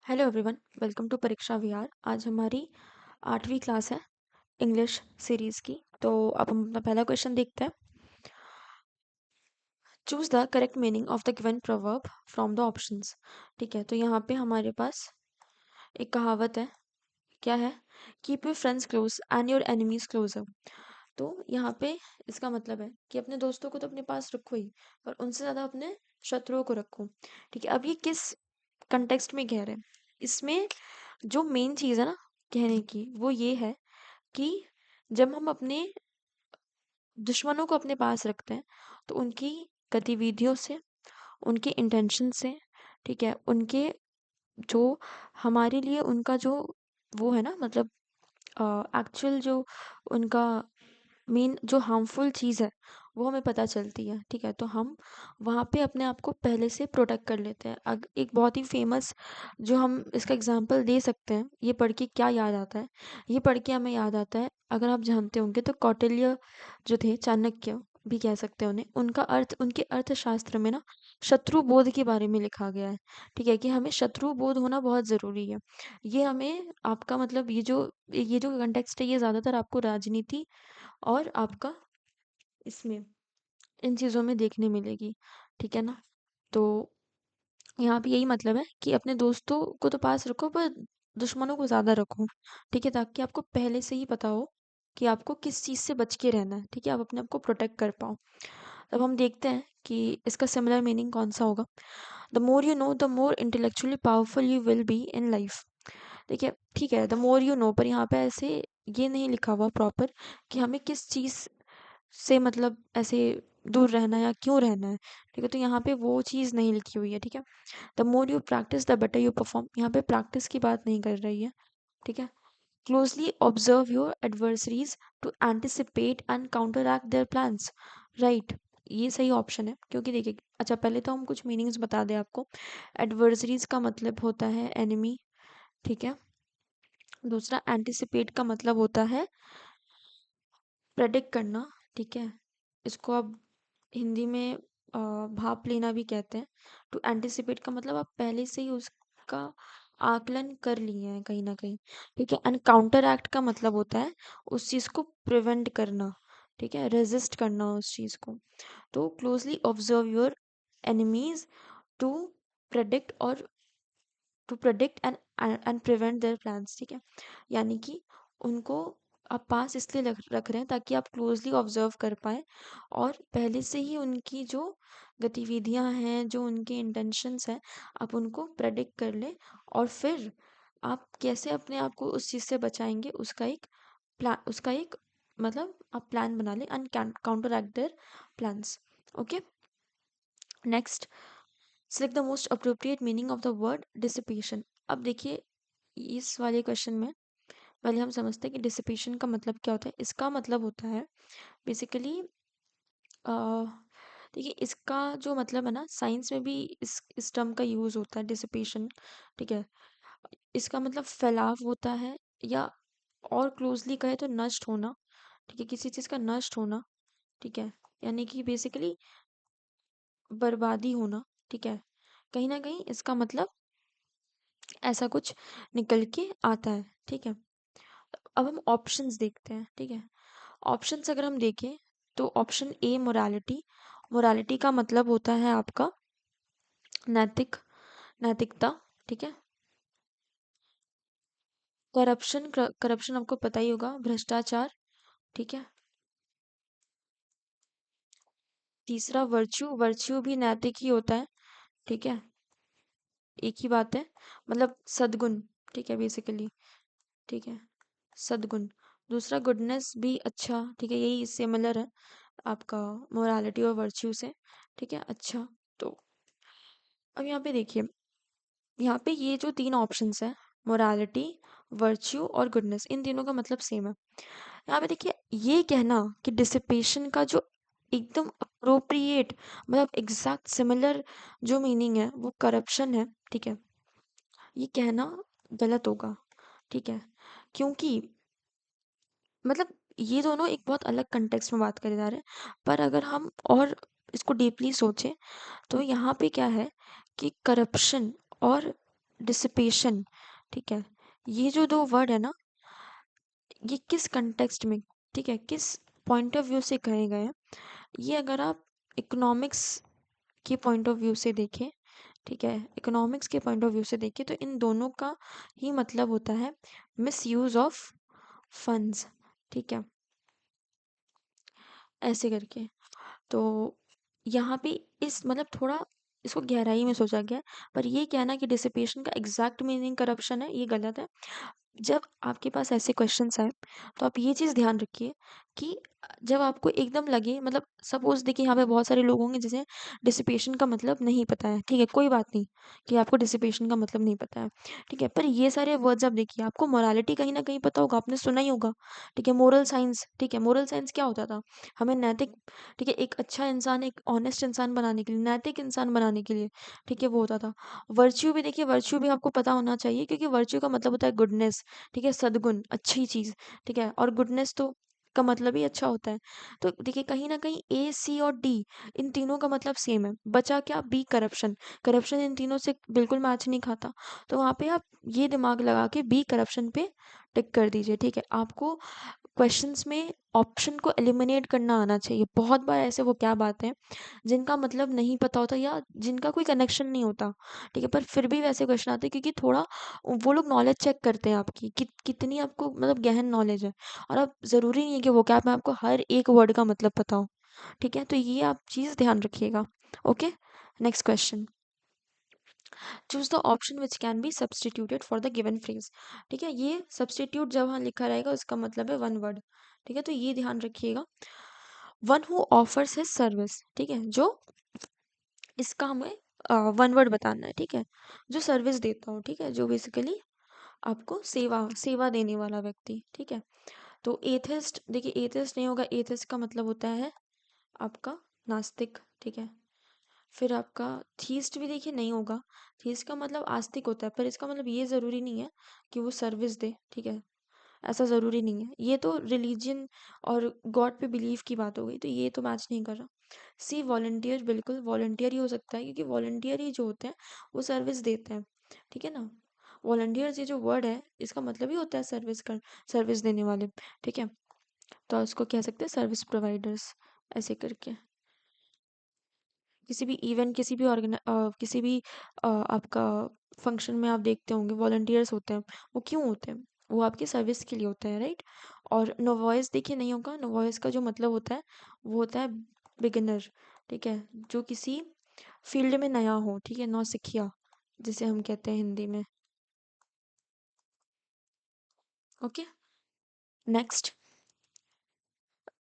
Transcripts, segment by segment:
Hello everyone, welcome to परीक्षा विहार। आज हमारी 8वीं क्लास है इंग्लिश सीरीज की। तो अब हम अपना पहला क्वेश्चन देखते हैं। Choose the correct meaning of the given proverb from the options. ठीक है, तो यहाँ पे हमारे पास एक कहावत है। क्या है? Keep your friends close and your enemies closer. तो यहाँ पे इसका मतलब है कि अपने दोस्तों को तो अपने पास रखो ही, पर उनसे ज़्यादा अपने शत्रुओं को रखो। ठीक है, अब ये किस कंटेक्स्ट में कह रहे हैं? इसमें जो मेन चीज़ है ना कहने की, वो ये है कि जब हम अपने दुश्मनों को अपने पास रखते हैं तो उनकी गतिविधियों से, उनके इंटेंशन से, ठीक है, उनके जो हमारे लिए उनका जो वो है ना, मतलब एक्चुअल जो उनका मेन जो हार्मफुल चीज़ है वो हमें पता चलती है। ठीक है, तो हम वहाँ पे अपने आप को पहले से प्रोटेक्ट कर लेते हैं। एक बहुत ही फेमस जो हम इसका एग्जांपल दे सकते हैं, ये पढ़ के क्या याद आता है? ये पढ़ के हमें याद आता है, अगर आप जानते होंगे तो कौटिल्य जो थे, चाणक्य भी कह सकते हैं उन्हें, उनका अर्थ उनके अर्थशास्त्र में ना शत्रु बोध के बारे में लिखा गया है। ठीक है, कि हमें शत्रु बोध होना बहुत ज़रूरी है। ये हमें आपका मतलब ये जो कंटेक्स्ट है, ये ज़्यादातर आपको राजनीति और आपका इसमें इन चीज़ों में देखने मिलेगी। ठीक है ना? तो यहाँ पे यही मतलब है कि अपने दोस्तों को तो पास रखो, पर दुश्मनों को ज़्यादा रखो। ठीक है, ताकि आपको पहले से ही पता हो कि आपको किस चीज़ से बच के रहना है। ठीक है, आप अपने आप को प्रोटेक्ट कर पाओ। अब हम देखते हैं कि इसका सिमिलर मीनिंग कौन सा होगा। The more you know the more intellectually powerful you will be in life. देखिए, ठीक है, द मोर यू नो, पर यहाँ पे ऐसे ये नहीं लिखा हुआ प्रॉपर कि हमें किस चीज़ से मतलब ऐसे दूर रहना है या क्यों रहना है। ठीक है, तो यहाँ पे वो चीज़ नहीं लिखी हुई है। ठीक है, the more you practice the better you perform, यहाँ पे प्रैक्टिस की बात नहीं कर रही है। ठीक है, closely observe your adversaries to anticipate and counteract their plans. Right, ये सही ऑप्शन है, क्योंकि देखिए, अच्छा पहले तो हम कुछ मीनिंग्स बता दें आपको। एडवर्सरीज का मतलब होता है एनिमी। ठीक है, दूसरा एंटिसिपेट का मतलब होता है प्रेडिक्ट करना। ठीक है, इसको आप हिंदी में भाप लेना भी कहते हैं। टू एंटिसिपेट का मतलब आप पहले से ही उसका आकलन कर लिए हैं कहीं ना कहीं। ठीक है, एंड काउंटर एक्ट का मतलब होता है उस चीज़ को प्रिवेंट करना। ठीक है, रेजिस्ट करना उस चीज़ को। तो closely observe your enemies to predict और to predict and prevent their plans. ठीक है, यानी कि उनको आप पास इसलिए रख रहे हैं ताकि आप क्लोजली ऑब्जर्व कर पाए और पहले से ही उनकी जो गतिविधियां हैं, जो उनके इंटेंशंस हैं, आप उनको प्रेडिक्ट कर लें। और फिर आप कैसे अपने आप को उस चीज़ से बचाएंगे, उसका एक मतलब आप प्लान बना लें and counteract their plans. Okay, next, select the most appropriate meaning of the word dissipation. अब देखिए, इस वाले क्वेश्चन में पहले हम समझते हैं कि डिसिपेशन का मतलब क्या होता है। इसका मतलब होता है बेसिकली, देखिए, इसका जो मतलब है ना, साइंस में भी इस टर्म का यूज़ होता है, डिसिपेशन। ठीक है, इसका मतलब फैलाव होता है, या और क्लोजली कहे तो नष्ट होना। ठीक है, किसी चीज़ का नष्ट होना। ठीक है, यानी कि बेसिकली बर्बादी होना। ठीक है, कहीं ना कहीं इसका मतलब ऐसा कुछ निकल के आता है। ठीक है, अब हम ऑप्शंस देखते हैं। ठीक है, ऑप्शंस अगर हम देखें तो ऑप्शन ए मोरालिटी। मोरालिटी का मतलब होता है आपका नैतिक, नैतिकता। ठीक है, करप्शन, करप्शन आपको पता ही होगा, भ्रष्टाचार। ठीक है, तीसरा वर्च्यू, वर्च्यू भी नैतिक ही होता है। ठीक है, एक ही बात है, मतलब सद्गुण। ठीक है, बेसिकली। ठीक है, सद्गुण। दूसरा गुडनेस भी अच्छा। ठीक है, यही सिमिलर है आपका मोरालिटी और वर्च्यू से। ठीक है, अच्छा। तो अब यहाँ पे देखिए, यहाँ पे ये जो तीन ऑप्शंस हैं, मोरालिटी, वर्च्यू और गुडनेस, इन तीनों का मतलब सेम है। यहाँ पे देखिए, ये कहना कि डिसिपेशन का जो एकदम अप्रोप्रिएट मतलब एग्जैक्ट सिमिलर जो मीनिंग है वो करप्शन है। ठीक है, ये कहना गलत होगा। ठीक है, क्योंकि मतलब ये दोनों एक बहुत अलग कंटेक्स्ट में बात करे जा रहे हैं। पर अगर हम और इसको डीपली सोचें तो यहाँ पे क्या है कि करप्शन और डिसिपेशन, ठीक है, ये जो दो वर्ड है ना, ये किस कंटेक्स्ट में, ठीक है, किस पॉइंट ऑफ व्यू से कहे गए हैं, ये अगर आप इकोनॉमिक्स के पॉइंट ऑफ व्यू से देखें, ठीक है, इकोनॉमिक्स के पॉइंट ऑफ व्यू से देखें, तो इन दोनों का ही मतलब होता है मिस यूज ऑफ फंड्स, ठीक है, ऐसे करके। तो यहाँ पे इस मतलब थोड़ा इसको गहराई में सोचा गया है, पर ये कहना कि डिसिपेशन का एग्जैक्ट मीनिंग करप्शन है, ये गलत है। जब आपके पास ऐसे क्वेश्चंस आए, तो आप ये चीज़ ध्यान रखिए कि जब आपको एकदम लगे, मतलब सपोज देखिए यहाँ पे बहुत सारे लोग होंगे जिसे डिसिपेशन का मतलब नहीं पता है, ठीक है, कोई बात नहीं कि आपको डिसिपेशन का मतलब नहीं पता है, ठीक है, पर ये सारे वर्ड्स आप देखिए, आपको मोरालिटी कहीं ना कहीं पता होगा, आपने सुना ही होगा, ठीक है, मोरल साइंस, ठीक है, मोरल साइंस क्या होता था, हमें नैतिक, ठीक है, एक अच्छा इंसान, एक ऑनेस्ट इंसान बनाने के लिए, नैतिक इंसान बनाने के लिए, ठीक है, वो होता था। वर्च्यू भी देखिए, वर्च्यू भी आपको पता होना चाहिए, क्योंकि वर्च्यू का मतलब होता है गुडनेस, ठीक है, सद्गुण, अच्छी चीज़, ठीक है, और गुडनेस तो का मतलब ही अच्छा होता है। तो देखिए कहीं न कहीं ए, सी और डी, इन तीनों का मतलब सेम है। बचा क्या? B, corruption. करप्शन इन तीनों से बिल्कुल मैच नहीं खाता। तो वहाँ पे आप ये दिमाग लगा के बी, करप्शन पे टिक कर दीजिए, ठीक है। आपको क्वेश्चंस में ऑप्शन को एलिमिनेट करना आना चाहिए। बहुत बार ऐसे वो क्या बात है जिनका मतलब नहीं पता होता या जिनका कोई कनेक्शन नहीं होता, ठीक है, पर फिर भी वैसे क्वेश्चन आते हैं, क्योंकि थोड़ा वो लोग नॉलेज चेक करते हैं आपकी कितनी आपको मतलब गहन नॉलेज है। और अब ज़रूरी नहीं है कि वो क्या में आपको हर एक वर्ड का मतलब पता हो, ठीक है, तो ये आप चीज़ ध्यान रखिएगा। Okay, next question. Choose the option which can be substituted for the given phrase, ठीक है, ये सब्सटीट्यूट जब वहाँ लिखा रहेगा उसका मतलब है वन वर्ड, ठीक है, तो ये ध्यान रखिएगा। One who offers his service, ठीक है, जो इसका हमें वन वर्ड बताना है, ठीक है, जो सर्विस देता हो, ठीक है, जो बेसिकली आपको सेवा सेवा देने वाला व्यक्ति, ठीक है। तो एथिस्ट, देखिए एथिस्ट नहीं होगा, एथिस्ट का मतलब होता है आपका नास्तिक, ठीक है। फिर आपका थीस्ट भी देखिए नहीं होगा, थीस्ट का मतलब आस्तिक होता है, पर इसका मतलब ये ज़रूरी नहीं है कि वो सर्विस दे, ठीक है, ऐसा ज़रूरी नहीं है। ये तो रिलीजन और गॉड पे बिलीव की बात हो गई, तो ये तो मैच नहीं कर रहा। सी, वॉलंटियर, बिल्कुल वॉलंटियर ही हो सकता है, क्योंकि वॉलंटियर ही जो होते हैं वो सर्विस देते हैं, ठीक है ना। वॉलंटियर्स ये जो वर्ड है इसका मतलब ही होता है सर्विस कर, सर्विस देने वाले, ठीक है, तो इसको कह सकते हैं सर्विस प्रोवाइडर्स, ऐसे करके। किसी भी इवेंट, किसी भी किसी भी आपका फंक्शन में आप देखते होंगे वॉलंटियर्स होते हैं, वो क्यों होते हैं? वो आपकी सर्विस के लिए होते हैं, राइट। और नोवॉइस देखिए नहीं होगा, नोवॉइस का जो मतलब होता है वो होता है बिगिनर, ठीक है, जो किसी फील्ड में नया हो, ठीक है, नौसिखिया जिसे हम कहते हैं हिंदी में। Okay, next,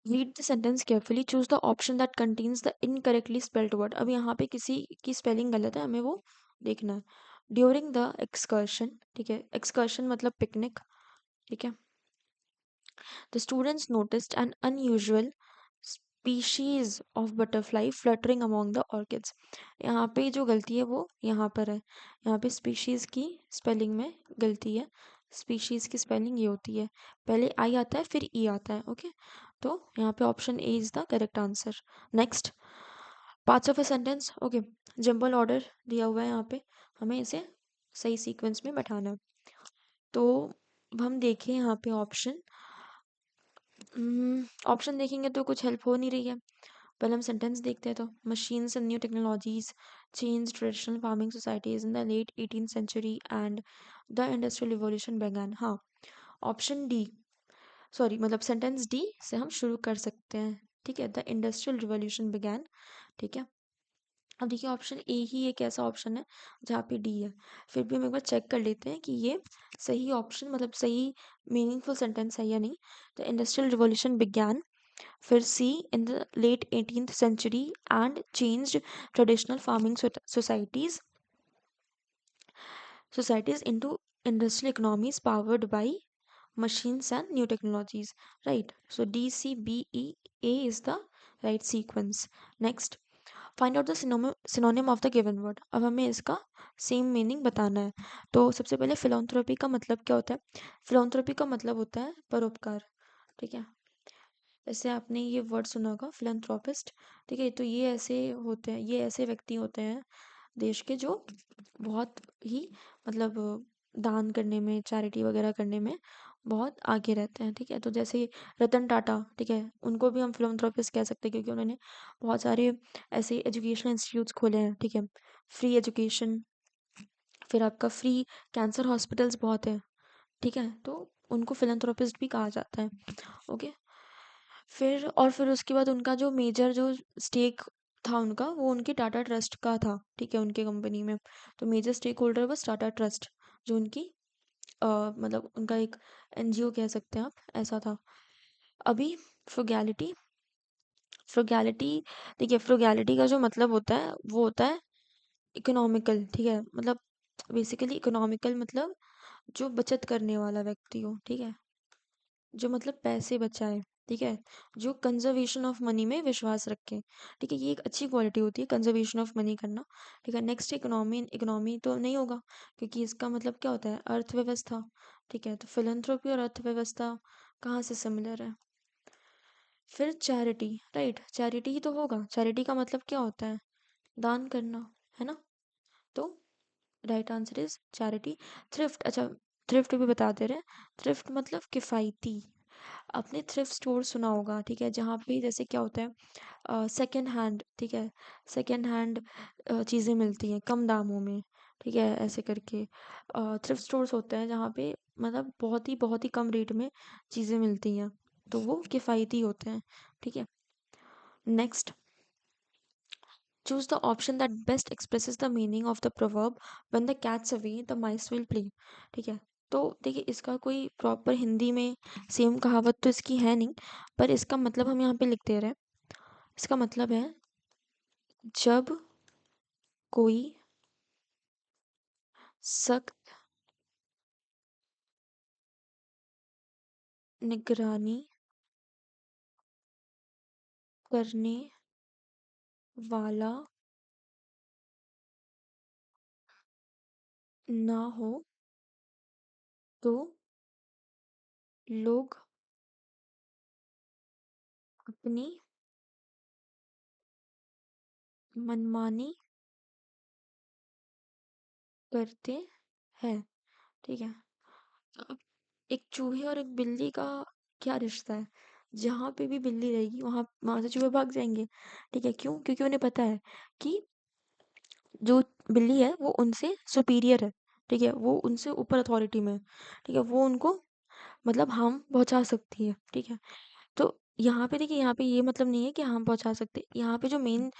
read the sentence carefully, choose the option that contains the incorrectly spelled word. अब यहाँ पे किसी की स्पेलिंग गलत है, हमें वो देखना है। ड्यूरिंग द एक्सकर्शन, ठीक है, एक्सकर्शन मतलब पिकनिक, ठीक है, the students noticed N unusual species of butterfly fluttering among the orchids. यहाँ पे जो गलती है वो यहाँ पर है, यहाँ पे स्पीशीज की स्पेलिंग में गलती है। स्पीशीज की स्पेलिंग ये होती है, पहले आई आता है फिर ई आता है, ओके, तो यहाँ पे option A is the correct answer. Next, parts of a sentence, okay, jumble order दिया हुआ है यहाँ पे, हमें इसे सही सीक्वेंस में बैठाना है। तो अब हम देखें यहाँ पे ऑप्शन, ऑप्शन देखेंगे तो कुछ हेल्प हो नहीं रही है। पहले हम सेंटेंस देखते हैं, तो machines and new technologies change traditional farming societies in the late 18th century and the industrial revolution began. हाँ, ऑप्शन डी, सॉरी मतलब सेंटेंस डी से हम शुरू कर सकते हैं, ठीक है, द इंडस्ट्रियल रिवॉल्यूशन बिगैन, ठीक है। अब देखिए ऑप्शन ए ही एक ऐसा ऑप्शन है जहाँ पे डी है, फिर भी हम एक बार चेक कर लेते हैं कि ये सही ऑप्शन मतलब सही मीनिंगफुल सेंटेंस है या नहीं। द इंडस्ट्रियल रिवॉल्यूशन बिगैन, फिर सी, in the late 18th century and changed traditional farming societies into industrial economies powered by machines and new technologies, right, so D, C, B, E, A is the right sequence. Next, find out the synonym of the given word. अब हमें इसका same meaning बताना है। तो सबसे पहले फिलॉन्थ्रोपी का मतलब क्या होता है? फिलॉन्थ्रोपी का मतलब होता है परोपकार, ठीक है, जैसे आपने ये वर्ड सुना होगा फिलैंथ्रोपिस्ट, ठीक है, तो ये ऐसे होते हैं, ये ऐसे व्यक्ति होते हैं देश के जो बहुत ही मतलब दान करने में, चैरिटी वगैरह करने में बहुत आगे रहते हैं, ठीक है। तो जैसे रतन टाटा, ठीक है, उनको भी हम फिलैंथ्रोपिस्ट कह सकते हैं क्योंकि उन्होंने बहुत सारे ऐसे एजुकेशनल इंस्टीट्यूट्स खोले हैं, ठीक है। फ्री एजुकेशन, फिर आपका फ्री कैंसर हॉस्पिटल्स बहुत है, ठीक है। तो उनको फिलैंथ्रोपिस्ट भी कहा जाता है। ओके। फिर उसके बाद उनका जो मेजर जो स्टेक था उनका, वो उनके टाटा ट्रस्ट का था, ठीक है, उनके कंपनी में। तो मेजर स्टेक होल्डर बस टाटा ट्रस्ट, जो उनकी मतलब उनका एक एनजीओ कह सकते हैं आप, ऐसा था। अभी फ्रुगैलिटी, फ्रुगैलिटी देखिए, फ्रुगैलिटी का जो मतलब होता है वो होता है इकोनॉमिकल, ठीक है। मतलब बेसिकली इकोनॉमिकल मतलब जो बचत करने वाला व्यक्ति हो, ठीक है, जो मतलब पैसे बचाए, ठीक है, जो कंजर्वेशन ऑफ मनी में विश्वास रखे, ठीक है। ये एक अच्छी क्वालिटी होती है कंजर्वेशन ऑफ मनी करना, ठीक है। नेक्स्ट इकोनॉमी, इकोनॉमी तो नहीं होगा क्योंकि इसका मतलब क्या होता है, अर्थव्यवस्था, ठीक है। तो फिलैंथ्रोपी और अर्थव्यवस्था कहाँ से सिमिलर है। फिर चैरिटी, राइट, चैरिटी ही तो होगा। चैरिटी का मतलब क्या होता है, दान करना, है ना। तो right answer is charity. Thrift, अच्छा, थ्रिफ्ट भी बता दे रहे हैं। थ्रिफ्ट मतलब किफ़ायती। आपने थ्रिफ्ट स्टोर सुना होगा, ठीक है, जहाँ पे जैसे क्या होता है, सेकंड हैंड, ठीक है, सेकंड हैंड चीज़ें मिलती हैं कम दामों में, ठीक है, ऐसे करके थ्रिफ्ट स्टोर्स होते हैं जहाँ पे मतलब बहुत ही कम रेट में चीज़ें मिलती हैं, तो वो किफ़ायती होते हैं, ठीक है। Next, choose the option that best expresses the meaning of the proverb when the cats away the mice will play, ठीक है। तो देखिए, इसका कोई प्रॉपर हिंदी में सेम कहावत तो इसकी है नहीं, पर इसका मतलब हम यहाँ पे लिख दे रहे हैं। इसका मतलब है, जब कोई सख्त निगरानी करने वाला ना हो तो लोग अपनी मनमानी करते हैं, ठीक है। अब एक चूहे और एक बिल्ली का क्या रिश्ता है। जहाँ पे भी बिल्ली रहेगी वहां वहां से चूहे भाग जाएंगे, ठीक है। क्यों? क्योंकि उन्हें पता है कि जो बिल्ली है वो उनसे सुपीरियर है, ठीक है, वो उनसे ऊपर अथॉरिटी में है, ठीक है, वो उनको मतलब हार्म पहुंचा सकती है, ठीक है। तो यहाँ पे देखिए, यहाँ पे ये मतलब नहीं है कि हम पहुंचा सकते, यहाँ पे जो मीनिंग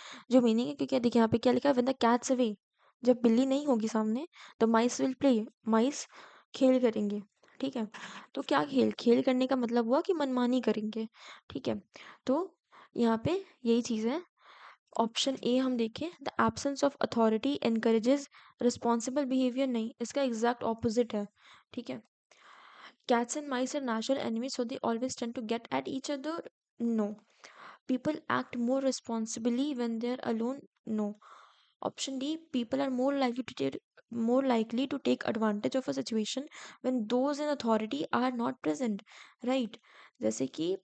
है, क्योंकि देखिए यहाँ पे क्या लिखा है, व्हेन द कैट्स अवे, जब बिल्ली नहीं होगी सामने, तो माइस विल प्ले, माइस खेल करेंगे, ठीक है। तो क्या खेल खेल करने का मतलब हुआ कि मनमानी करेंगे, ठीक है। तो यहाँ पे यही चीज़ है। ऑप्शन ए हम देखें, the absence of authority encourages responsible behaviour, नहीं, इसका एग्जैक्ट ऑपोजिट है, ठीक है। Cats and mice are natural enemies, so they always tend to get at each other. No. People act more responsibly when they are alone. No. Option D, people are more likely to take advantage of a situation when those in authority are not present. Right? जैसे कि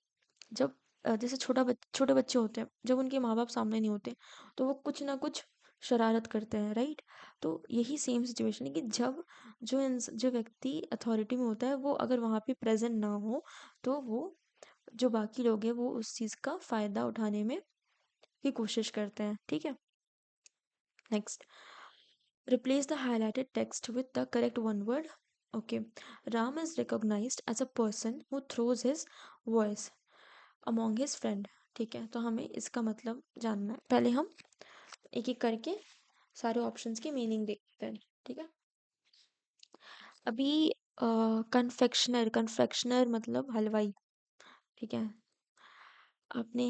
जब जैसे छोटे बच्चे होते हैं, जब उनके माँ बाप सामने नहीं होते, तो वो कुछ ना कुछ शरारत करते हैं, राइट। तो यही सेम सिचुएशन है कि जब जो व्यक्ति अथॉरिटी में होता है वो अगर वहाँ पे प्रेजेंट ना हो, तो वो जो बाकी लोग हैं वो उस चीज़ का फायदा उठाने में की कोशिश करते हैं, ठीक है। Next, replace the highlighted text with the correct one word. Okay. Ram is recognized as a person who throws his voice among his friend, ठीक है। तो हमें इसका मतलब जानना है, पहले हम एक एक करके सारे ऑप्शंस की मीनिंग देखते हैं, ठीक है। अभी कन्फेक्शनर, कन्फेक्शनर मतलब हलवाई, ठीक है। आपने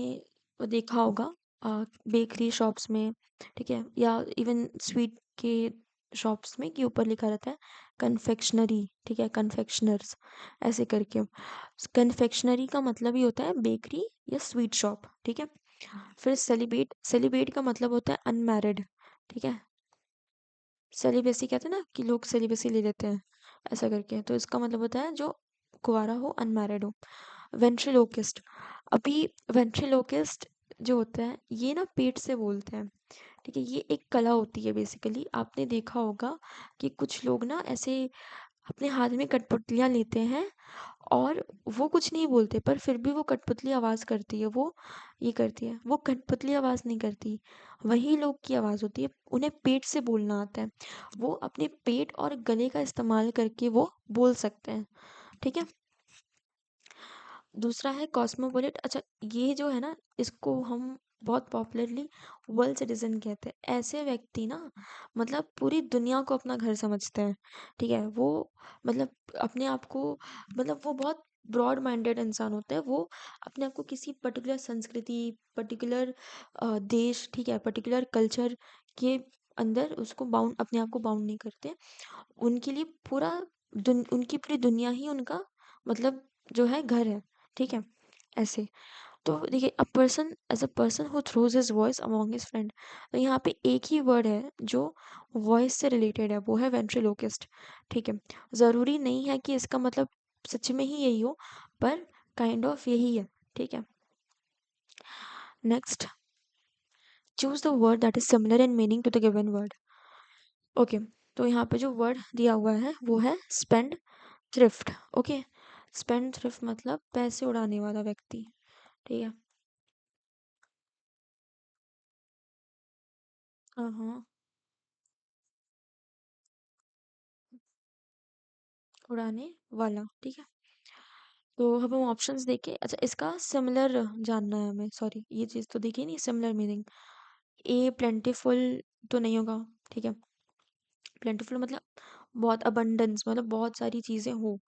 वो देखा होगा बेकरी शॉप्स में, ठीक है, या इवन स्वीट के शॉप्स में कि ऊपर लिखा रहता है कन्फेक्शनरी, ठीक है, कन्फेक्शनर्स ऐसे करके। कन्फेक्शनरी का मतलब ही होता है बेकरी या स्वीट शॉप, ठीक है। फिर सेलिब्रेट, सेलिब्रेट का मतलब होता है अनमैरिड, ठीक है। सेलिबेसी कहते हैं ना कि लोग सेलिबेसी ले लेते हैं ऐसा करके, तो इसका मतलब होता है जो कुंवारा हो, अनमैरिड हो। वेंट्रिलोकिस्ट, अभी वेंट्रिलोकिस्ट जो होता है ये ना पेट से बोलते हैं, ठीक है, ये एक कला होती है बेसिकली। आपने देखा होगा कि कुछ लोग ना ऐसे अपने हाथ में कठपुतलियाँ लेते हैं और वो कुछ नहीं बोलते, पर फिर भी वो कठपुतली आवाज़ करती है, वो ये करती है। वो कठपुतली आवाज़ नहीं करती, वही लोग की आवाज़ होती है। उन्हें पेट से बोलना आता है, वो अपने पेट और गले का इस्तेमाल करके वो बोल सकते हैं। ठीक है। दूसरा है कॉस्मोपॉलिट। अच्छा, ये जो है ना, इसको हम बहुत पॉपुलरली वर्ल्ड सिटीजन कहते हैं। ऐसे व्यक्ति ना मतलब पूरी दुनिया को अपना घर समझते हैं। ठीक है, वो मतलब अपने आप को मतलब वो बहुत ब्रॉड माइंडेड इंसान होता है। वो अपने आप को किसी पर्टिकुलर संस्कृति, पर्टिकुलर देश, ठीक है, पर्टिकुलर कल्चर के अंदर उसको बाउंड, अपने आप को बाउंड नहीं करते। उनके लिए पूरा उनकी पूरी दुनिया ही उनका मतलब जो है घर है। ठीक है, ऐसे। तो देखिए, a person who throws his voice among his friend. तो यहाँ पे एक ही वर्ड है जो वॉइस से रिलेटेड है, वो है वेंट्रिलोकिस्ट। ठीक है, ज़रूरी नहीं है कि इसका मतलब सच में ही यही हो, पर काइंड ऑफ यही है। ठीक है। Next, choose the word that is similar in meaning to the given word. Okay, तो यहाँ पे जो वर्ड दिया हुआ है वो है spend thrift. Okay, spend thrift मतलब पैसे उड़ाने वाला व्यक्ति। ठीक है। हाँ हाँ, उड़ाने वाला। ठीक है, तो अब हम ऑप्शंस देखे। अच्छा, इसका सिमिलर जानना है हमें, सॉरी ये चीज़ तो देखी नहीं, सिमिलर मीनिंग। ए प्लेंटिफुल तो नहीं होगा। ठीक है, प्लेंटिफुल मतलब बहुत अबंडेंस, मतलब बहुत सारी चीज़ें हो।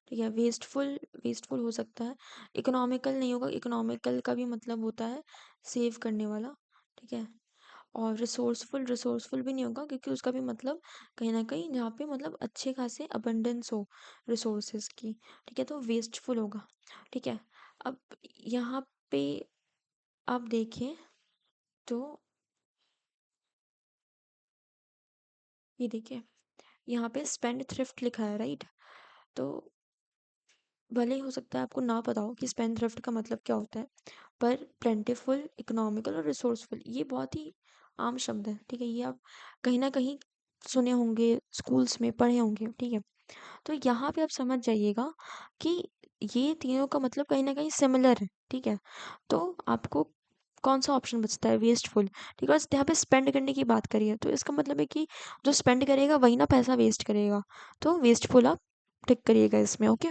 ठीक है, वेस्टफुल, वेस्टफुल हो सकता है। इकोनॉमिकल नहीं होगा, इकोनॉमिकल का भी मतलब होता है सेव करने वाला। ठीक है, और रिसोर्सफुल, रिसोर्सफुल भी नहीं होगा क्योंकि उसका भी मतलब कहीं ना कहीं जहाँ पे मतलब अच्छे खासे अबंडेंस हो रिसोर्सेज की। ठीक है, तो वेस्टफुल होगा। ठीक है, अब यहाँ पे आप देखें तो ये देखिए, यहाँ पे स्पेंड थ्रिफ्ट लिखा है, राइट। तो भले ही हो सकता है आपको ना पता हो कि स्पेंड थ्रिफ्ट का मतलब क्या होता है, पर प्लेंटिफुल, इकोनॉमिकल और रिसोर्सफुल ये बहुत ही आम शब्द है। ठीक है, ये आप कहीं ना कहीं सुने होंगे, स्कूल्स में पढ़े होंगे। ठीक है, तो यहाँ पे आप समझ जाइएगा कि ये तीनों का मतलब कहीं ना कहीं सिमिलर है। ठीक है, तो आपको कौन सा ऑप्शन बचता है? वेस्टफुल। ठीक है, बस यहाँ पे स्पेंड करने की बात करिए तो इसका मतलब है कि जो स्पेंड करेगा वही ना पैसा वेस्ट करेगा, तो वेस्टफुल आप टिक करिएगा इसमें। ओके,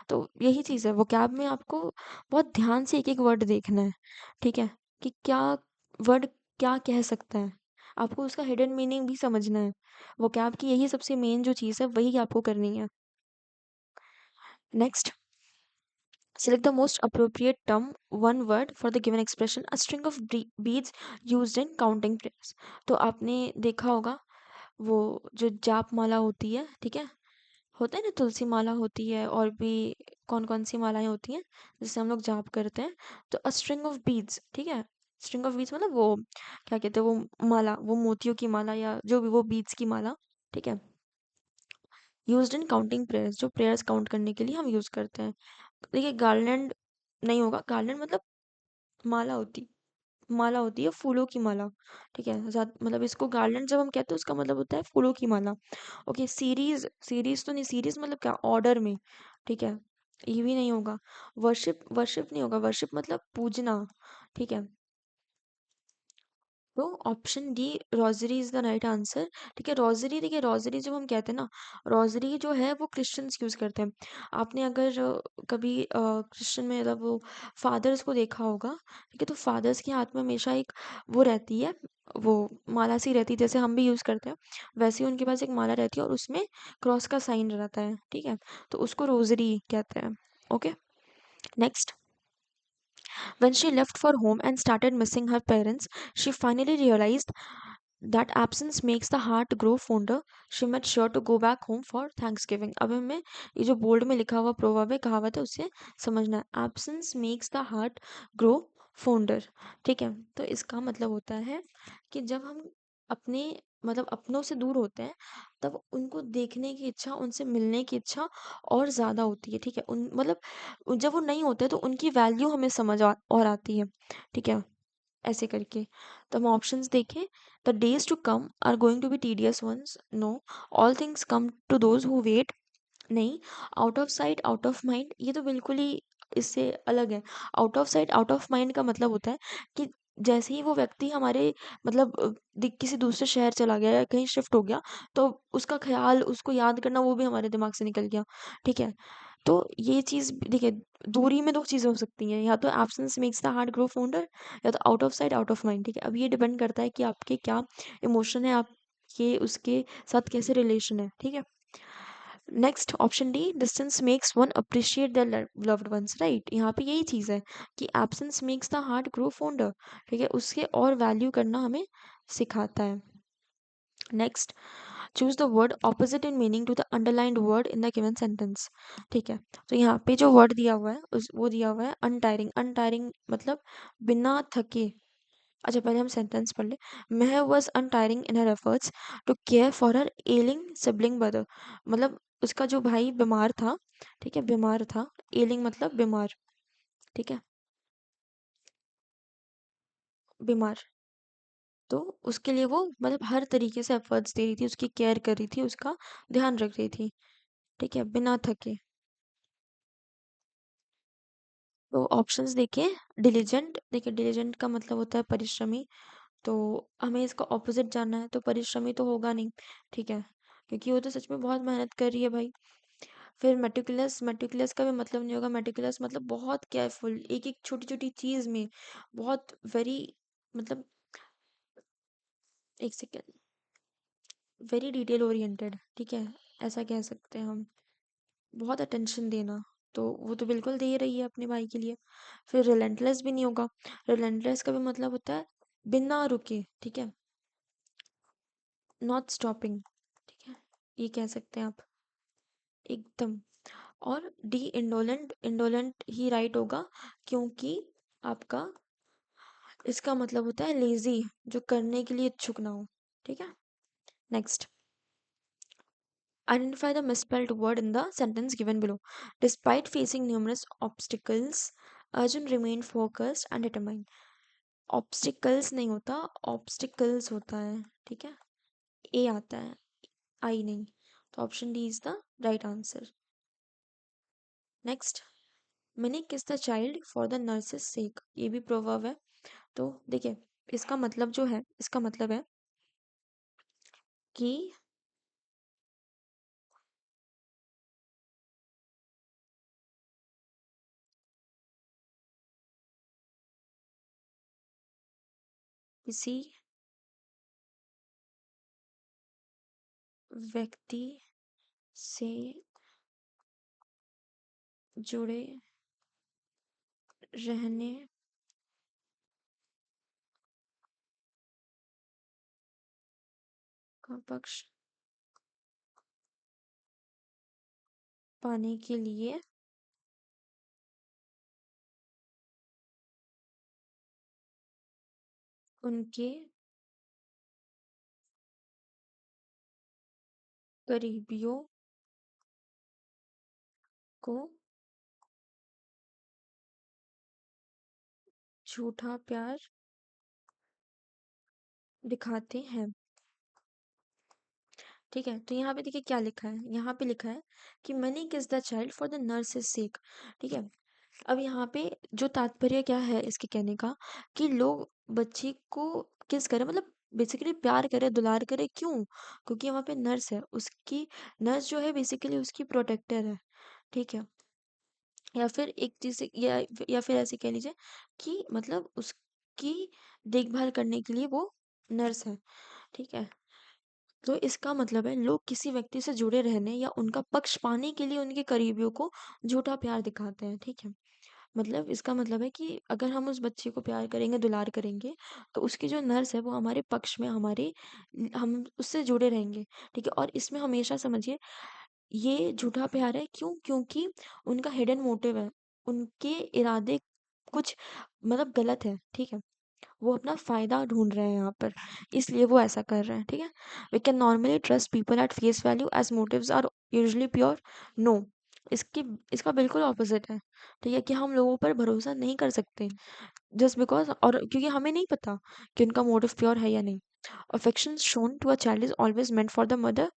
तो यही चीज़ है, वोकैब में आपको बहुत ध्यान से एक एक वर्ड देखना है। ठीक है, कि क्या वर्ड क्या कह सकता है, आपको उसका हिडन मीनिंग भी समझना है। वोकैब की यही सबसे मेन जो चीज़ है वही आपको करनी है। Next, select the most appropriate term, one word for the given expression, a string of beads used in counting prayers। तो आपने देखा होगा वो जो जाप माला होती है, ठीक है, होता है ना, तुलसी माला होती है और भी कौन कौन सी मालाएं होती हैं जिससे हम लोग जाप करते हैं। तो अ स्ट्रिंग ऑफ बीड्स, ठीक है, स्ट्रिंग ऑफ बीड्स मतलब वो क्या कहते हैं, वो माला, वो मोतियों की माला या जो भी वो बीड्स की माला। ठीक है, यूज्ड इन काउंटिंग प्रेयर्स, जो प्रेयर्स काउंट करने के लिए हम यूज करते हैं। देखिए, गार्लैंड नहीं होगा, गार्लैंड मतलब माला होती, माला होती है फूलों की माला। ठीक है, मतलब इसको गार्लैंड जब हम कहते हैं उसका मतलब होता है फूलों की माला। ओके, सीरीज, सीरीज तो नहीं, सीरीज मतलब क्या, ऑर्डर में। ठीक है, ये भी नहीं होगा। वर्शिप, वर्शिप नहीं होगा, वर्शिप मतलब पूजना। ठीक है, तो option D rosary is the right answer. ठीक है, रोजरी, देखिए रोजरी जब हम कहते हैं ना, रोजरी जो है वो क्रिश्चियंस यूज करते हैं। आपने अगर कभी क्रिश्चियन में मतलब वो फादर्स को देखा होगा। ठीक है, तो फादर्स के हाथ में हमेशा एक वो रहती है, वो माला सी रहती है जैसे हम भी यूज करते हैं, वैसे ही उनके पास एक माला रहती है और उसमें क्रॉस का साइन रहता है। ठीक है, तो उसको रोजरी कहते हैं। Okay, next, when she left for home and started missing her parents, she finally realized that absence makes the heart grow fonder. She made sure to go back home for Thanksgiving। अब हमें ये जो board में लिखा हुआ proverb है, कहावत है, उससे समझना है। Absence makes the heart grow fonder. ठीक है, तो इसका मतलब होता है कि जब हम अपने मतलब अपनों से दूर होते हैं तब उनको देखने की इच्छा, उनसे मिलने की इच्छा और ज़्यादा होती है। ठीक है, उन मतलब जब वो नहीं होते तो उनकी वैल्यू हमें समझ और आती है। ठीक है, ऐसे करके। तो हम ऑप्शंस देखें, the days to come are going to be tedious ones, no, all things come to those who wait, नहीं, out of sight out of mind, ये तो बिल्कुल ही इससे अलग है। Out of sight out of mind का मतलब होता है कि जैसे ही वो व्यक्ति हमारे मतलब किसी दूसरे शहर चला गया या कहीं शिफ्ट हो गया, तो उसका ख्याल, उसको याद करना, वो भी हमारे दिमाग से निकल गया। ठीक है, तो ये चीज़ देखिए, दूरी में दो चीज़ें हो सकती हैं, या तो absence makes the heart grow fonder, या तो out of sight out of mind. ठीक है, अब ये डिपेंड करता है कि आपके क्या इमोशन है, आपके उसके साथ कैसे रिलेशन है। ठीक है, next option D, distance makes one appreciate their loved ones, right. यहाँ पे यही चीज़ है कि absence makes the heart grow fonder. ठीक है, उसके और वैल्यू करना हमें सिखाता है। Next, choose the word opposite in meaning to the underlined word in the given sentence. ठीक है, तो यहाँ पे जो वर्ड दिया हुआ है वो दिया हुआ है अनटायरिंग। अनटायरिंग मतलब बिना थके। अच्छा, पहले हम सेंटेंस पढ़ ले। Mehar was untiring in her efforts to care for her ailing sibling brother. मतलब उसका जो भाई बीमार था, ठीक है, बीमार था, एलिंग मतलब बीमार, ठीक है, बीमार, तो उसके लिए वो मतलब हर तरीके से एफर्ट्स दे रही थी, उसकी केयर कर रही थी, उसका ध्यान रख रही थी। ठीक है, बिना थके। तो ऑप्शंस देखिए, डिलीजेंट, देखिए डिलीजेंट का मतलब होता है परिश्रमी, तो हमें इसका ऑपोजिट जानना है, तो परिश्रमी तो होगा नहीं। ठीक है, क्योंकि वो तो सच में बहुत मेहनत कर रही है भाई। फिर मेटिकुलस, मेटिकुलस का भी मतलब नहीं होगा। मेटिकुलस मतलब बहुत केयरफुल, एक एक छोटी छोटी चीज में बहुत वेरी, मतलब एक सेकेंड, वेरी डिटेल ओरिएंटेड। ठीक है, ऐसा कह सकते हैं हम, बहुत अटेंशन देना, तो वो तो बिल्कुल दे रही है अपने भाई के लिए। फिर रिलेंटलेस भी नहीं होगा। रिलेंटलेस का भी मतलब होता है बिना रुके। ठीक है, नॉट स्टॉपिंग। ठीक है, ये कह सकते हैं आप, एकदम। और डी इंडोलेंट, इंडोलेंट ही राइट होगा, क्योंकि आपका इसका मतलब होता है लेजी, जो करने के लिए इच्छुक ना हो। ठीक है, next, identify the misspelled word in the sentence given below. Despite facing numerous obstacles, Arjun remained focused and determined. Obstacles नहीं होता, obstacles होता है। ठीक है, ए आता है, आई नहीं, तो option D is the right answer. Next, money kiss the child for the nurse's sake, ये भी प्रोवर्ब है। तो देखिए, इसका मतलब जो है, इसका मतलब है कि किसी व्यक्ति से जुड़े रहने का पक्ष पाने के लिए उनके करीबियों को झूठा प्यार दिखाते हैं। ठीक है, तो यहाँ पे देखिए क्या लिखा है, यहाँ पे लिखा है कि money kiss the child for the nurse's sake. ठीक है, अब यहाँ पे जो तात्पर्य क्या है इसके कहने का, कि लोग बच्चे को किस करें, मतलब बेसिकली प्यार करे, दुलार करे, क्यों? क्योंकि वहाँ पे नर्स है, उसकी नर्स जो है बेसिकली उसकी प्रोटेक्टर है। ठीक है, या फिर एक चीज, या फिर ऐसे कह लीजिए कि मतलब उसकी देखभाल करने के लिए वो नर्स है। ठीक है, तो इसका मतलब है लोग किसी व्यक्ति से जुड़े रहने या उनका पक्ष पाने के लिए उनके करीबियों को झूठा प्यार दिखाते हैं। ठीक है, मतलब इसका मतलब है कि अगर हम उस बच्चे को प्यार करेंगे, दुलार करेंगे, तो उसकी जो नर्स है वो हमारे पक्ष में, हमारे, हम उससे जुड़े रहेंगे। ठीक है, और इसमें हमेशा समझिए ये झूठा प्यार है, क्यों? क्योंकि उनका हिडन मोटिव है, उनके इरादे कुछ मतलब गलत है। ठीक है, वो अपना फायदा ढूंढ रहे हैं यहाँ पर, इसलिए वो ऐसा कर रहे हैं। ठीक है, we can normally trust people at face value as motives are usually pure, no, इसकी इसका बिल्कुल ऑपोजिट है। ठीक है, कि हम लोगों पर भरोसा नहीं कर सकते जस्ट बिकॉज, और क्योंकि हमें नहीं पता कि उनका मोटिव प्योर है या नहीं। Affection shown to a child is always meant for the mother.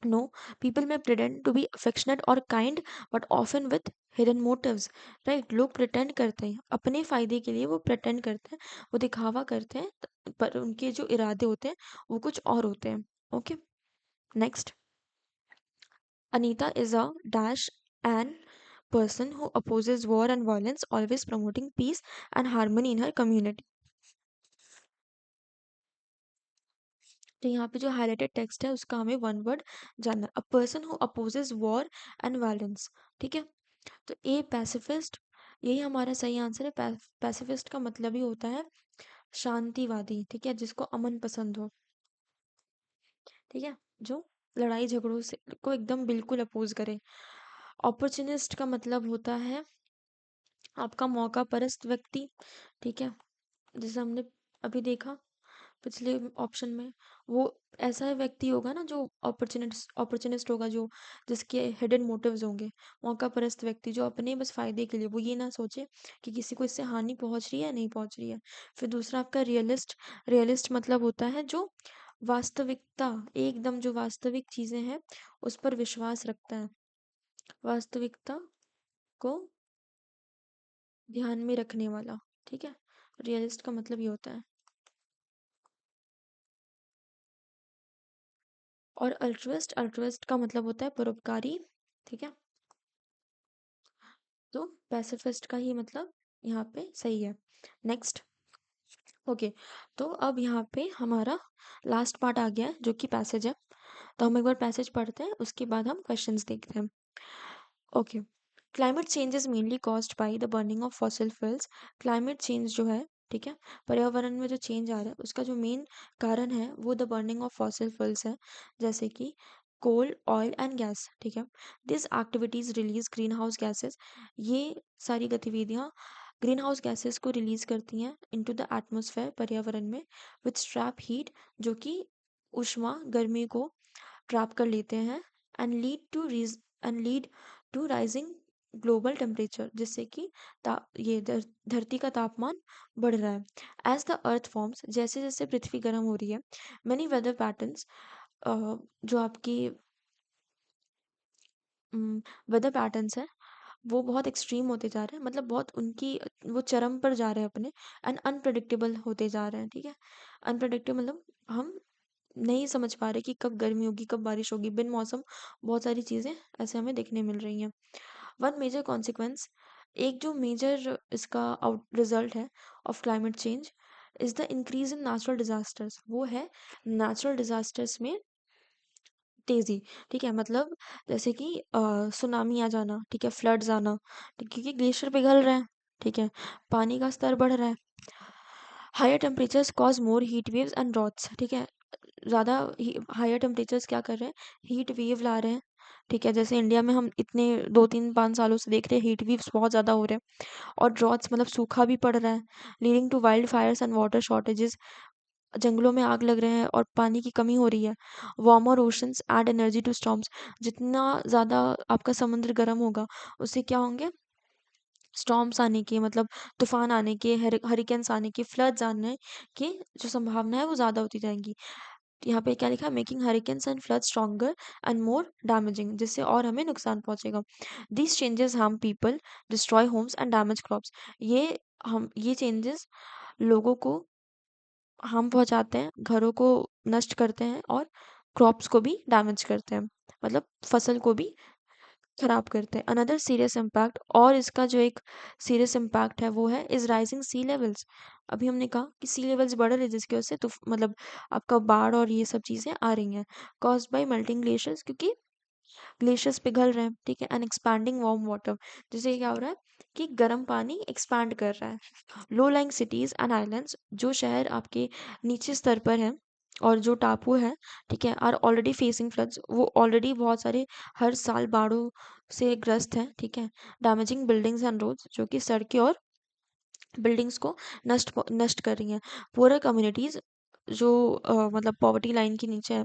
No, people may pretend to be affectionate और kind but often with hidden motives. Right, लोग प्रिटेंड करते हैं अपने फायदे के लिए, वो प्रिटेंड करते हैं, वो दिखावा करते हैं, पर उनके जो इरादे होते हैं वो कुछ और होते हैं। Okay, next. Anita is a dash an person who opposes war and violence, always promoting peace and harmony in her community। तो यहाँ पे जो हाईलाइटेड टेक्स्ट है उसका हमें वन वर्ड जानना, a person who opposes war and violence. ठीक है, तो ए पैसिफिस्ट, यही हमारा सही आंसर है। पैसिफिस्ट का मतलब ही होता है शांतिवादी, ठीक है, जिसको अमन पसंद हो। ठीक है, जो लड़ाई झगड़ों से को एकदम बिल्कुल अपोज करे। ऑपर्चुनिस्ट का मतलब होता है आपका मौका परस्त व्यक्ति। ठीक है, जैसे हमने अभी देखा पिछले ऑप्शन में, वो ऐसा व्यक्ति होगा ना जो अपॉर्चुनिस्ट अपॉर्चुनिस्ट होगा, जो जिसके हिडन मोटिव्स होंगे। मौका परस्त व्यक्ति जो अपने बस फायदे के लिए, वो ये ना सोचे कि किसी को इससे हानि पहुंच रही है या नहीं पहुंच रही है। फिर दूसरा आपका रियलिस्ट। रियलिस्ट मतलब होता है जो वास्तविकता, एकदम जो वास्तविक चीजें हैं उस पर विश्वास रखता है, वास्तविकता को ध्यान में रखने वाला। ठीक है, रियलिस्ट का मतलब ये होता है। और अल्ट्रुइस्ट, अल्ट्रुइस्ट का मतलब होता है परोपकारी। ठीक है, तो पैसिफिस्ट का ही मतलब यहाँ पे सही है। नेक्स्ट। ओके, तो अब यहाँ पे हमारा लास्ट पार्ट आ गया है जो कि पैसेज है। तो हम एक बार पैसेज पढ़ते हैं, उसके बाद हम क्वेश्चंस देखते हैं। Okay, climate change is mainly caused by the burning of fossil fuels. Climate change जो है, ठीक है, पर्यावरण में जो चेंज आ रहा है उसका जो मेन कारण है वो the burning of fossil fuels है, जैसे कि कोल, ऑयल एंड गैस। ठीक है, this activities release green house gases. ये सारी गतिविधियाँ ग्रीन हाउस गैसेस को रिलीज करती हैं इनटू द एटमॉस्फेयर, पर्यावरण में, विच ट्रैप हीट, जो कि ऊष्मा गर्मी को ट्रैप कर लेते हैं, and lead to rising global temperature, जिससे कि ये धरती का तापमान बढ़ रहा है। एज द अर्थ फॉर्म्स, जैसे जैसे पृथ्वी गर्म हो रही है, मैनी वेदर पैटर्न्स, जो आपकी वेदर पैटर्न्स है वो बहुत एक्सट्रीम होते जा रहे हैं, मतलब बहुत उनकी वो चरम पर जा रहे हैं अपने, एंड अनप्रडिक्टेबल होते जा रहे हैं। ठीक है, अनप्रडिक्टेबल मतलब हम नहीं समझ पा रहे कि कब गर्मी होगी कब बारिश होगी, बिन मौसम बहुत सारी चीज़ें ऐसे हमें देखने मिल रही हैं। वन मेजर कॉन्सिक्वेंस, एक जो मेजर इसका आउट रिजल्ट है of climate change, is the increase in natural disasters, वो है नेचुरल डिजास्टर्स में तेजी। ठीक है, मतलब जैसे कि सुनामी आ जाना, ठीक है, फ्लड्स आना, ठीक, क्योंकि ग्लेशियर पिघल रहे हैं। ठीक है, पानी का स्तर बढ़ रहा है। Higher temperatures cause more heat waves and droughts. ठीक है, ज़्यादा हायर टेम्परेचर्स क्या कर रहे हैं, हीट वेव ला रहे हैं। ठीक है, जैसे इंडिया में हम इतने 2-3-5 सालों से देख रहे हैं हीट वेव्स बहुत ज़्यादा हो रहे हैं। और ड्रॉट्स मतलब सूखा भी पड़ रहा है, leading to wildfires and water shortages, जंगलों में आग लग रहे हैं और पानी की कमी हो रही है। Warmer oceans add energy to storms, जितना ज़्यादा आपका समुद्र गर्म होगा उससे क्या होंगे, स्टॉर्म्स आने के, मतलब तूफान आने के, हरिकेन्स आने के, फ्लड्स आने की जो संभावना है वो ज़्यादा होती जाएंगी। यहाँ पे क्या लिखा है, making hurricanes and flood stronger and more damaging, जिससे और हमें नुकसान पहुंचेगा। These changes harm people, destroy homes and damage crops, ये चेंजेस लोगों को हार्म पहुंचाते हैं, घरों को नष्ट करते हैं और क्रॉप्स को भी डैमेज करते हैं, मतलब फसल को भी खराब करते हैं। अनदर सीरियस इम्पैक्ट, और इसका जो एक सीरियस इम्पैक्ट है वो है इज राइजिंग सी लेवल्स। अभी हमने कहा कि सी लेवल्स बढ़ रहे हैं जिसकी वजह से तो मतलब आपका बाढ़ और ये सब चीज़ें आ रही हैं, कॉज्ड बाय मेल्टिंग ग्लेशियर्स, क्योंकि ग्लेशियर्स पिघल रहे हैं। ठीक है, एंड एक्सपैंडिंग वार्म वाटर, जिससे क्या हो रहा है कि गर्म पानी एक्सपैंड कर रहा है। Low lying cities and islands, जो शहर आपके नीचे स्तर पर हैं और जो टापू है, ठीक है, आर ऑलरेडी फेसिंग फ्लड्स, वो ऑलरेडी बहुत सारे हर साल बाढ़ों से ग्रस्त हैं। ठीक है, डैमेजिंग बिल्डिंग्स एंड रोड्स, जो कि सड़कें और बिल्डिंग्स को नष्ट कर रही हैं। पुअर कम्युनिटीज, जो मतलब पॉवर्टी लाइन के नीचे है,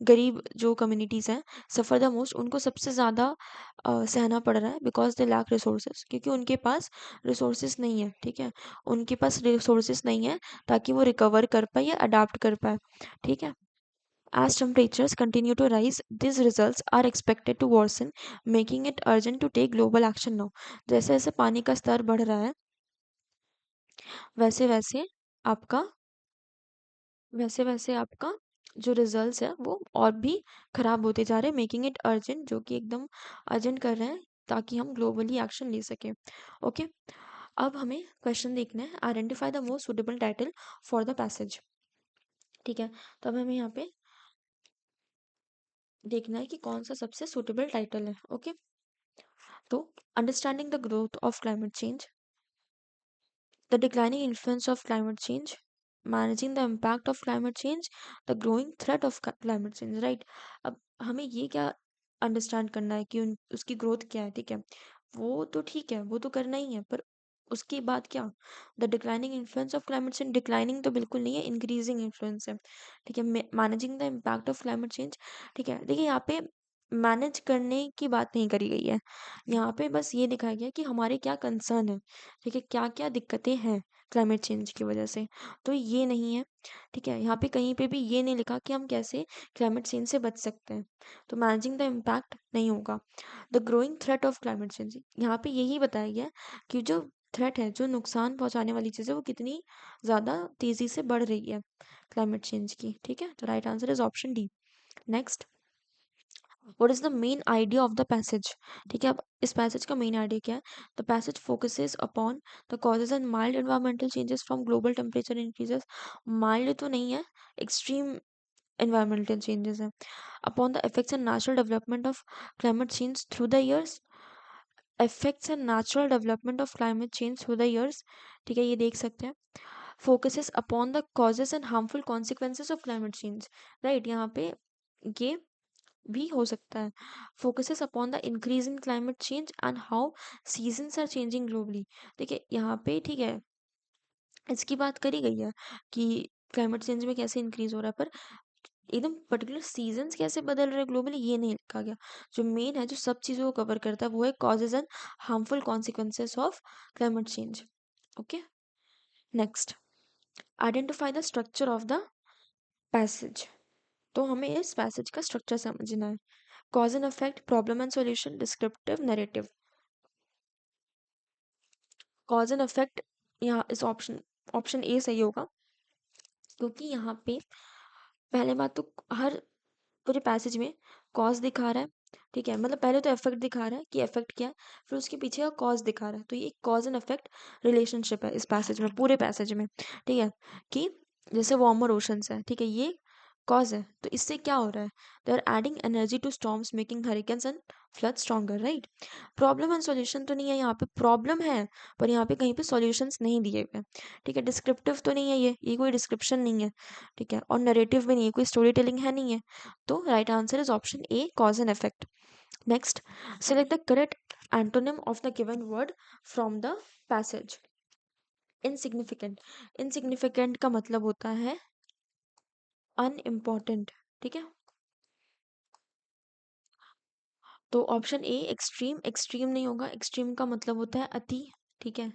गरीब जो कम्युनिटीज़ हैं, सफ़र द मोस्ट, उनको सबसे ज़्यादा सहना पड़ रहा है बिकॉज दे लैक रिसोर्सेज, क्योंकि उनके पास रिसोर्सेज नहीं है। ठीक है, उनके पास रिसोर्सेज नहीं है ताकि वो रिकवर कर पाए या अडाप्ट कर पाए। ठीक है, as temperatures continue to rise, these results are expected to worsen, making it urgent to take global action now. जैसे जैसे पानी का स्तर बढ़ रहा है, वैसे वैसे आपका वैसे वैसे आपका जो रिजल्ट्स है वो और भी खराब होते जा रहे हैं, मेकिंग इट अर्जेंट, जो कि एकदम अर्जेंट कर रहे हैं ताकि हम ग्लोबली एक्शन ले सकें। ओके, अब हमें क्वेश्चन देखना है, identify the most suitable title for the passage. ठीक है, तो अब हमें यहाँ पे देखना है कि कौन सा सबसे सुटेबल टाइटल है। ओके, तो understanding the growth of climate change, the declining influence of climate change, managing the impact of climate change, the growing threat of climate change. Right, अब हमें ये क्या अंडरस्टैंड करना है कि उसकी ग्रोथ क्या है। ठीक है, वो तो ठीक है, वो तो करना ही है, पर उसके बाद क्या, the declining influence of climate change, declining तो बिल्कुल नहीं है, इंक्रीजिंग इन्फ्लुएंस है। ठीक है, managing the impact of climate change. ठीक है, देखिए यहाँ पे मैनेज करने की बात नहीं करी गई है, यहाँ पे बस ये दिखाया गया कि हमारे क्या कंसर्न है। ठीक है, क्या क्या दिक्कतें हैं क्लाइमेट चेंज की वजह से, तो ये नहीं है। ठीक है, यहाँ पे कहीं पे भी ये नहीं लिखा कि हम कैसे क्लाइमेट चेंज से बच सकते हैं, तो मैनेजिंग द इम्पैक्ट नहीं होगा। The growing threat of climate change, यहाँ पे यही बताया गया है कि जो थ्रेट है, जो नुकसान पहुंचाने वाली चीज़ है, वो कितनी ज़्यादा तेज़ी से बढ़ रही है क्लाइमेट चेंज की। ठीक है, तो right answer is option D. Next, what is the main idea of the passage. ठीक है, अब इस पैसेज का मेन आइडिया क्या है, the passage focuses upon the causes and mild environmental changes from global temperature increases, mild तो नहीं है, एक्सट्रीम environmental changes हैं, upon the effects and natural development of climate change through the years, effects and natural development of climate change through the years। ठीक है, ये देख सकते हैं, focuses upon the causes and harmful consequences of climate change। Right, यहाँ पे ये भी हो सकता है, focuses upon the increase in climate change and how seasons are changing globally। देखिए यहाँ पे ठीक है, इसकी बात करी गई है कि क्लाइमेट चेंज में कैसे इंक्रीज हो रहा है, पर एकदम पर्टिकुलर सीजन्स कैसे बदल रहे हैं ग्लोबली ये नहीं लिखा गया। जो मेन है, जो सब चीज़ों को कवर करता है, वो है causes and harmful consequences of climate change. Okay, next, identify the structure of the passage. तो हमें इस पैसेज का स्ट्रक्चर समझना है, cause and effect, problem and solution, descriptive, narrative. Cause and effect, यहाँ इस ऑप्शन ऑप्शन ए सही होगा, क्योंकि यहाँ पे पहले बात तो हर पूरे पैसेज में कॉज दिखा रहा है। ठीक है, मतलब पहले तो इफेक्ट दिखा रहा है कि इफेक्ट क्या है, फिर उसके पीछे का कॉज दिखा रहा है, तो ये कॉज एंड इफेक्ट रिलेशनशिप है इस पैसेज में, पूरे पैसेज में। ठीक है, कि जैसे वार्मर ओशंस है, ठीक है, ये कॉज है, तो इससे क्या हो रहा है, they are adding energy to storms making hurricanes and flood stronger. Right, problem and solution तो नहीं है, यहाँ पे प्रॉब्लम है पर यहाँ पे कहीं पे सॉल्यूशंस नहीं दिए हुए। ठीक है, डिस्क्रिप्टिव तो नहीं है, ये कोई डिस्क्रिप्शन नहीं है। ठीक है, और नरेटिव भी नहीं है, कोई स्टोरी टेलिंग है नहीं है, तो right answer is option A, cause and effect. Next, select the correct antonym of the given word from the passage। insignificant, insignificant का मतलब होता है अनइम्पॉर्टेंट। ठीक है, तो ऑप्शन ए एक्सट्रीम, एक्सट्रीम नहीं होगा, एक्सट्रीम का मतलब होता है अति। ठीक है,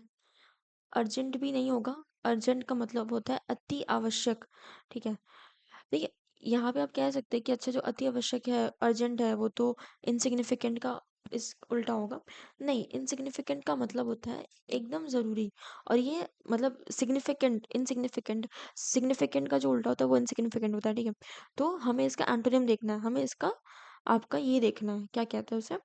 अर्जेंट भी नहीं होगा, अर्जेंट का मतलब होता है अति आवश्यक। ठीक है, देखिए यहाँ पे आप कह सकते हैं कि अच्छा, जो अति आवश्यक है, अर्जेंट है, वो तो इनसिग्निफिकेंट का इस उल्टा होगा। नहीं, इनसिग्निफिकेंट का मतलब होता है एकदम ज़रूरी, और ये मतलब सिग्निफिकेंट, इनसिग्निफिकेंट, सिग्निफिकेंट का जो उल्टा होता है वो इनसिग्निफिकेंट होता है। ठीक है, तो हमें इसका एंटोनिम देखना है, हमें इसका आपका ये देखना है, क्या कहते हैं उसे,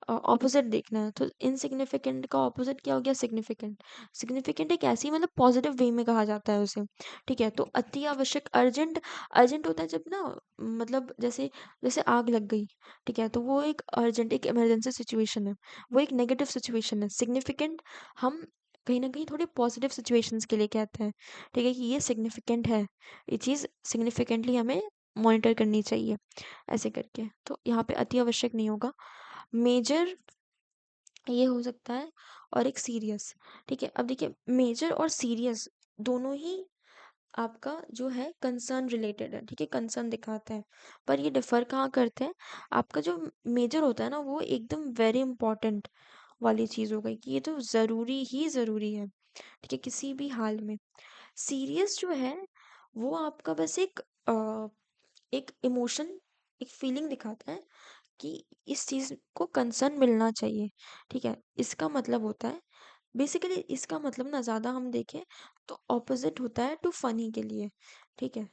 ऑपोजिट देखना है। तो इनसिग्निफिकेंट का ऑपोजिट क्या हो गया, सिग्निफिकेंट। सिग्निफिकेंट एक ऐसी मतलब पॉजिटिव वे में कहा जाता है उसे। ठीक है, तो अति आवश्यक, अर्जेंट, अर्जेंट होता है जब ना, मतलब जैसे जैसे आग लग गई। ठीक है, तो वो एक अर्जेंट, एक इमरजेंसी सिचुएशन है, वो एक नेगेटिव सिचुएशन है। सिग्निफिकेंट हम कहीं ना कहीं थोड़ी पॉजिटिव सिचुएशंस के लिए कहते हैं। ठीक है, कि ये सिग्निफिकेंट है, ये चीज़ सिग्निफिकेंटली हमें मॉनिटर करनी चाहिए, ऐसे करके। तो यहाँ पे अति आवश्यक नहीं होगा, मेजर ये हो सकता है, और एक सीरियस। ठीक है, अब देखिए मेजर और सीरियस दोनों ही आपका जो है कंसर्न रिलेटेड है, ठीक है, कंसर्न दिखाते हैं। पर ये डिफर कहाँ करते हैं, आपका जो मेजर होता है ना वो एकदम वेरी इंपॉर्टेंट वाली चीज़ हो गई कि ये तो ज़रूरी ही ज़रूरी है, ठीक है, किसी भी हाल में। सीरियस जो है वो आपका बस एक इमोशन, एक फीलिंग दिखाता है कि इस चीज़ को कंसर्न मिलना चाहिए, ठीक है। इसका मतलब होता है बेसिकली, इसका मतलब ना ज़्यादा हम देखें तो ऑपोजिट होता है टू फनी के लिए, ठीक है।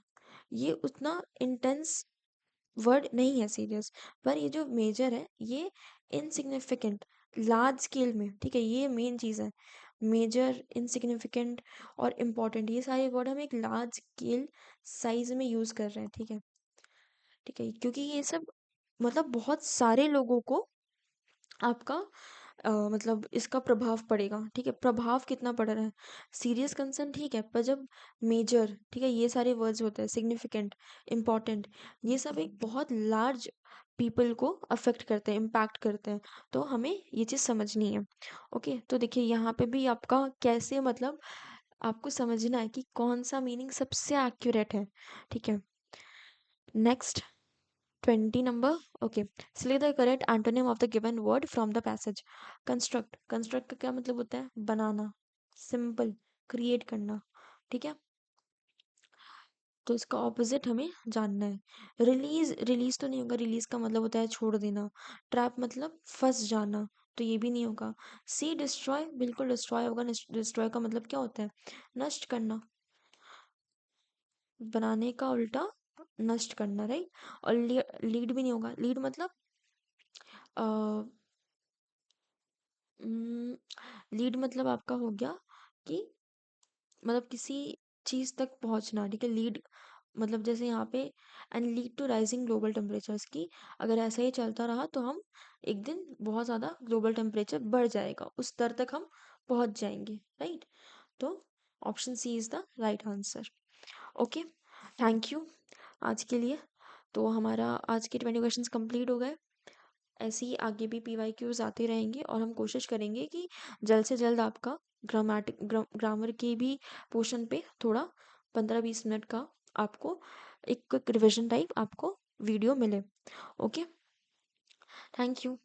ये उतना इंटेंस वर्ड नहीं है सीरियस, पर ये जो मेजर है ये इनसिग्निफिकेंट लार्ज स्केल में, ठीक है, ये मेन चीज़ है। मेजर, इनसिग्निफिकेंट और इम्पोर्टेंट, ये सारे वर्ड हम एक लार्ज स्केल साइज में यूज़ कर रहे हैं, ठीक है, ठीक है, क्योंकि ये सब मतलब बहुत सारे लोगों को आपका मतलब इसका प्रभाव पड़ेगा, ठीक है। प्रभाव कितना पड़ रहा है, सीरियस कंसर्न ठीक है, पर जब मेजर, ठीक है, ये सारे वर्ड्स होते हैं, सिग्निफिकेंट, इम्पोर्टेंट, ये सब एक बहुत लार्ज पीपल को अफेक्ट करते हैं, इम्पैक्ट करते हैं। तो हमें ये चीज़ समझनी है। ओके, तो देखिए यहाँ पे भी आपका कैसे मतलब आपको समझना है कि कौन सा मीनिंग सबसे एक्यूरेट है, ठीक है। Next 20 number. Okay, select the correct antonym of the given word from the passage. Construct, construct का क्या मतलब होता है, बनाना, सिंपल, क्रिएट करना, ठीक है। तो इसका ऑपोजिट हमें जानना है। रिलीज, रिलीज तो नहीं होगा, रिलीज का मतलब होता है छोड़ देना। ट्रैप मतलब फंस जाना, तो ये भी नहीं होगा। सी डिस्ट्रॉय, बिल्कुल डिस्ट्रॉय होगा। डिस्ट्रॉय का मतलब क्या होता है, नष्ट करना, बनाने का उल्टा नष्ट करना, राइट। और लीड भी नहीं होगा, लीड मतलब लीड मतलब आपका हो गया कि मतलब किसी चीज तक पहुंचना, ठीक है। लीड मतलब जैसे यहाँ पे and lead to rising global temperatures की, अगर ऐसा ही चलता रहा तो हम एक दिन बहुत ज़्यादा ग्लोबल टेम्परेचर बढ़ जाएगा, उस स्तर तक हम पहुंच जाएंगे, राइट। तो option C is the right answer. Okay, thank you आज के लिए। तो हमारा आज के 20 क्वेश्चंस कंप्लीट हो गए। ऐसे ही आगे भी PYQs आते रहेंगे और हम कोशिश करेंगे कि जल्द से जल्द आपका ग्रामर के भी पोर्शन पे थोड़ा 15-20 मिनट का आपको एक क्विक रिविजन टाइप आपको वीडियो मिले। Okay, thank you.